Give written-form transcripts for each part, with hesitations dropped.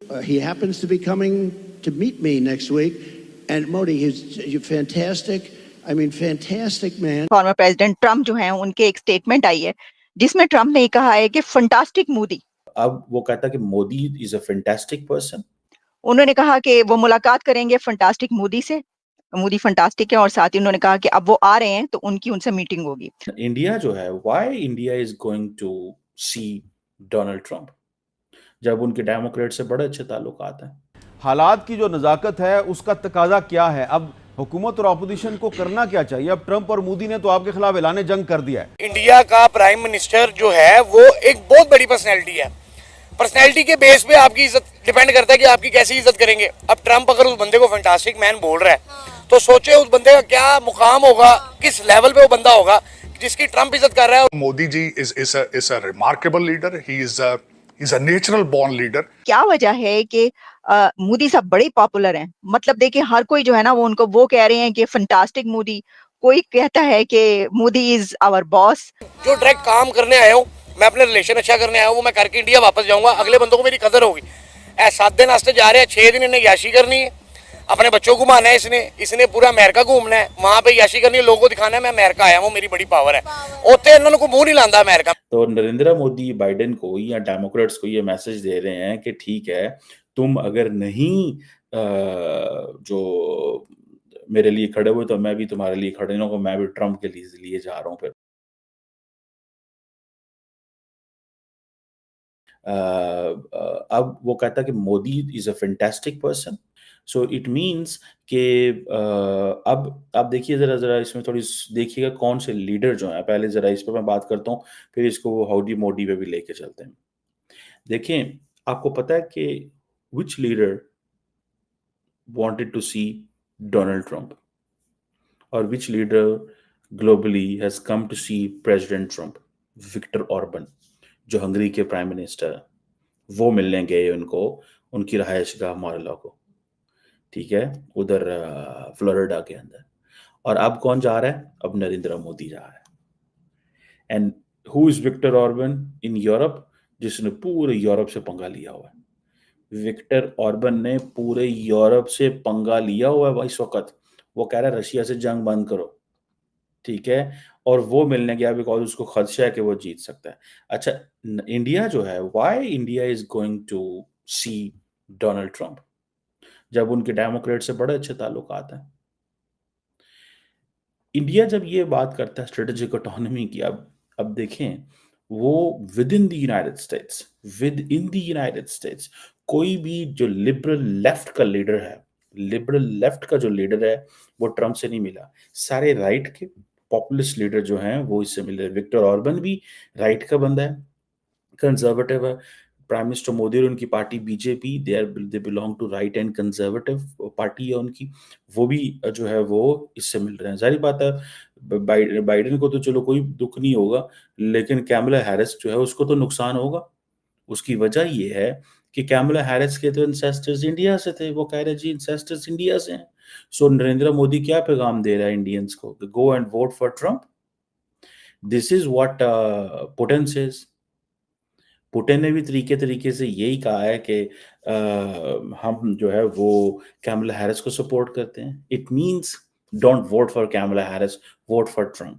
He happens to be coming to meet me next week. And Modi, he's fantastic. I mean, fantastic man. Former president Trump जो हैं उनके एक statement आई है जिसमें Trump ने कहा है कि फंटास्टिक मोदी। अब वो कहता कि Modi is a fantastic person. उन्होंने कहा कि वो मुलाकात करेंगे फंटास्टिक मोदी से, मोदी फंटास्टिक है, और साथ ही उन्होंने कहा कि अब वो आ रहे हैं तो उनकी उनसे मीटिंग होगी। इंडिया जो है, why India is going to see Donald Trump जब उनके डेमोक्रेट से बड़े अच्छे ताल्लुकात हैं। हालात की जो नज़ाकत है उसका तकाजा क्या है? अब हुकूमत और अपोजिशन को करना क्या चाहिए? अब ट्रंप और मोदी ने तो आपके खिलाफ ऐलान जंग कर दिया है। इंडिया का प्राइम मिनिस्टर जो है वो एक बहुत बड़ी पर्सनैलिटी है। पर्सनैलिटी के बेस पे आपकी इज्जत डिपेंड करता है कि आपकी कैसी इज्जत करेंगे। अब ट्रंप अगर उस बंदे को फैंटास्टिक मैन बोल रहा है तो सोचे उस बंदे का क्या मुकाम होगा, किस लेवल पे वो बंदा होगा जिसकी ट्रंप इज्जत कर रहा है। Modi ji is a remarkable leader. He's a natural born leader. क्या वजह है कि मोदी साहब बड़े पॉपुलर हैं? मतलब देखिए हर कोई जो है ना वो उनको वो कह रहे हैं कि फंटास्टिक मोदी, कोई कहता है कि मोदी इज आवर बॉस। जो डायरेक्ट काम करने आया हूँ, मैं अपने रिलेशन अच्छा करने आया हूँ, वो मैं करके इंडिया वापस जाऊंगा, अगले बंदों को मेरी कदर होगी। 7 दिन वास्ते जा रहे हैं, 6 दिन इन्हें याशी करनी है, अपने बच्चों को घुमाना है, इसने पूरा अमेरिका घूमना है, वहां पे याशी करनी है, लोगों को दिखाना है मैं अमेरिका आया हूँ, मेरी बड़ी पावर है। ओते इन्होंने को मुंह नहीं लांदा अमेरिका। तो नरेंद्र मोदी बाइडेन को या डेमोक्रेट्स को ये मैसेज दे रहे हैं कि ठीक है, तुम अगर नहीं जो मेरे लिए खड़े हुए तो मैं भी तुम्हारे लिए खड़े रहूंगा, मैं भी ट्रम्प के लिए जा रहा हूँ। फिर अब वो कहता कि Modi is a fantastic person. So it means कि अब आप देखिए जरा जरा इसमें थोड़ी देखिएगा कौन से लीडर जो हैं। पहले जरा इस पर मैं बात करता हूँ, फिर इसको वो हाउडी मोदी पे भी लेके चलते हैं। देखें, आपको पता है कि विच leader wanted to see Donald Trump or which leader globally has come to see President Trump? Viktor Orban, जो हंगरी के प्राइम मिनिस्टर है, वो मिलने गए उनको उनकी रहायशगाह मारला को, ठीक है, उधर फ्लोरिडा के अंदर। और अब कौन जा रहा है? अब नरेंद्र मोदी जा रहा है। And who is Viktor Orban in Europe, जिसने पूरे यूरोप से पंगा लिया हुआ है। विक्टर ऑर्बन ने पूरे यूरोप से पंगा लिया हुआ है इस वक्त। वो कह रहा है रशिया से जंग बंद करो, ठीक है, और वो मिलने गया बिकॉज उसको खदशा है कि वो जीत सकता है। अच्छा, इंडिया जो है, why India is going to see Donald Trump जब उनके डेमोक्रेट से बड़े अच्छे ताल्लुकात हैं। इंडिया जब ये बात करता है स्ट्रेटेजिक ऑटोनॉमी की, अब देखें, वो with in the United states कोई भी जो लिबरल लेफ्ट का लीडर है, वो ट्रम्प से नहीं मिला। सारे राइट के पॉपुलिस्ट लीडर जो हैं वो इससे मिले। विक्टर ऑर्बन भी राइट का बंदा है, कंजर्वेटिव है। प्राइम मिनिस्टर मोदी और उनकी party BJP, they belong to right and conservative party है उनकी, वो भी जो है वो इससे मिल रहे हैं। सारी बात है, बाइडेन को तो चलो कोई दुख नहीं होगा, लेकिन कैमला हैरिस जो है उसको तो नुकसान होगा। उसकी वजह ये है कि कैमला हैरिस के तो इंसेस्टर्स इंडिया से थे। वो कह रहे जी इंसेस्टर्स इंडिया से हैं। सो नरेंद्र मोदी क्या पैगाम दे रहा है इंडियंस को? Go and vote for Trump. This is what Putin says. Putin ने भी तरीके से यही कहा है कि हम जो है वो कैमला हैरिस को सपोर्ट करते हैं। It means don't vote for Kamala Harris, vote for Trump.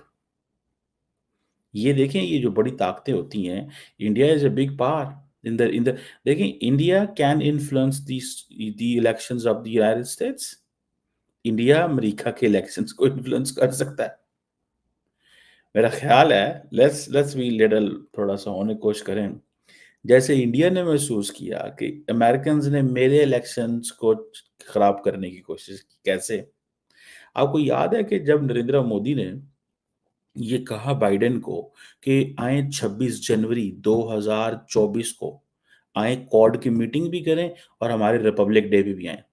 ये देखें, ये जो बड़ी ताकतें होती हैं, India is a big power in the देखें, India can influence the elections of the United States. India America के इलेक्शंस को इन्फ्लुएंस कर सकता है। मेरा ख्याल है लेट्स बी लिटिल, थोड़ा सा होने की कोशिश करें। जैसे इंडिया ने महसूस किया कि अमेरिकन ने मेरे इलेक्शंस को खराब करने की कोशिश की। कैसे? आपको याद है कि जब नरेंद्र मोदी ने ये कहा बाइडेन को कि आए 26 जनवरी 2024 को आए, क्वाड की मीटिंग भी करें और हमारे रिपब्लिक डे पे भी आए,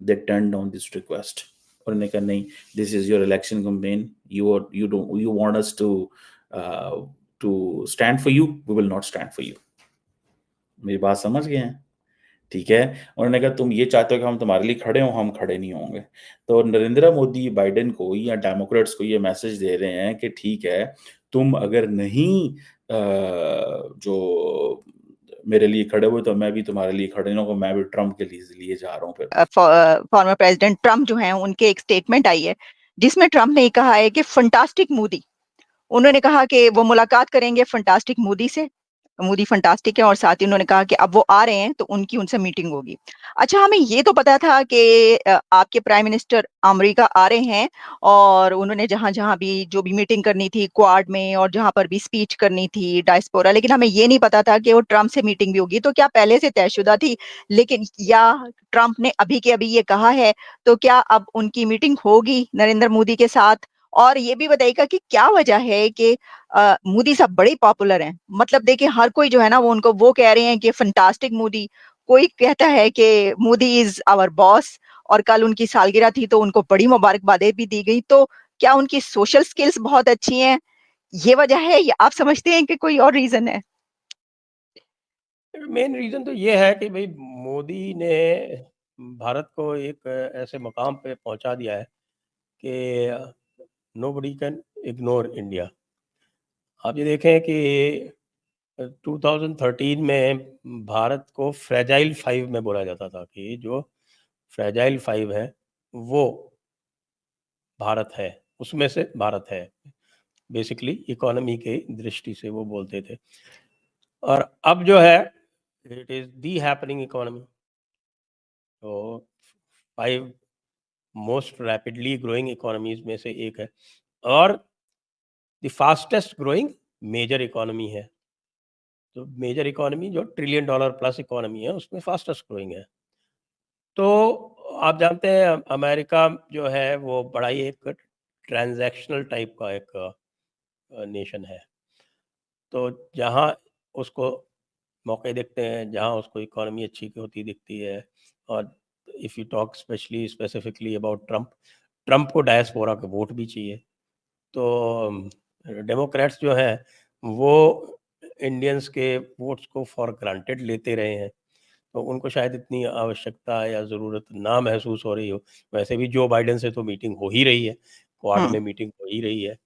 they turn down this request. और उन्होंने कहा नहीं, this is your election campaign, you want us to stand for you, we will not stand for you. मेरी बात समझ गए हैं? ठीक है। उन्होंने कहा तुम ये चाहते हो कि हम तुम्हारे लिए खड़े हों, हम खड़े नहीं होंगे। तो नरेंद्र मोदी बाइडेन को या डेमोक्रेट्स को ये मैसेज दे रहे हैं कि ठीक है, तुम अगर नहीं जो मेरे लिए खड़े हुए तो मैं भी तुम्हारे लिए खड़े रहूंगा, मैं भी ट्रम्प के लिए जा रहा हूँ फिर। फॉर्मर प्रेसिडेंट ट्रम्प जो हैं उनके एक स्टेटमेंट आई है जिसमें ट्रम्प ने कहा है कि फंटास्टिक मोदी, उन्होंने कहा कि वो मुलाकात करेंगे फंटास्टिक मोदी से, मोदी फंटास्टिक है, और साथ ही उन्होंने कहा कि अब वो आ रहे हैं तो उनकी उनसे मीटिंग होगी। अच्छा, हमें ये तो पता था कि आपके प्राइम मिनिस्टर अमेरिका आ रहे हैं और उन्होंने जहां-जहां भी जो भी मीटिंग करनी थी क्वाड में और जहां पर भी स्पीच करनी थी डायस्पोरा, लेकिन हमें ये नहीं पता था कि वो ट्रम्प से मीटिंग भी होगी। तो क्या पहले से तयशुदा थी, लेकिन या ट्रम्प ने अभी के अभी ये कहा है, तो क्या अब उनकी मीटिंग होगी नरेंद्र मोदी के साथ? और ये भी बताइएगा कि क्या वजह है कि मोदी साहब बड़े पॉपुलर हैं, मतलब देखिए हर कोई जो है ना वो उनको वो कह रहे हैं कि फंटास्टिक मोदी, कोई कहता है कि मोदी इज आवर बॉस, और कल उनकी सालगिरह थी तो उनको बड़ी मुबारकबादें भी दी गई। तो क्या उनकी सोशल स्किल्स बहुत अच्छी हैं, ये वजह है, या आप समझते हैं कि कोई और रीजन है? मेन रीज़न तो ये है कि भाई मोदी ने भारत को एक ऐसे मकाम पे पहुंचा दिया है कि नोबडी कैन इग्नोर इंडिया। आप ये देखें कि 2013 में भारत को फ्रेजाइल 5 में बोला जाता था कि जो फ्रेजाइल 5 है वो भारत है, उसमें से भारत है। बेसिकली इकोनॉमी की दृष्टि से वो बोलते थे। और अब जो है it is the happening economy. तो 5 मोस्ट रैपिडली ग्रोइंग इकोनॉमीज में से एक है और the fastest growing major economy है। तो मेजर इकोनॉमी जो $1 ट्रिलियन प्लस इकोनॉमी है उसमें फास्टेस्ट ग्रोइंग है। तो आप जानते हैं अमेरिका जो है वो बड़ा ही एक ट्रांजैक्शनल टाइप का एक नेशन है। तो जहाँ उसको मौके दिखते हैं, जहाँ उसको इकोनॉमी अच्छी होती दिखती है, और if you talk specifically about Trump को डायस्पोरा के वोट भी चाहिए। तो डेमोक्रेट्स जो हैं वो इंडियंस के वोट्स को फॉर ग्रांटेड लेते रहे हैं, तो उनको शायद इतनी आवश्यकता या ज़रूरत ना महसूस हो रही हो। वैसे भी जो बाइडेन से तो मीटिंग हो ही रही है, क्वाड हम्म। में मीटिंग हो ही रही है।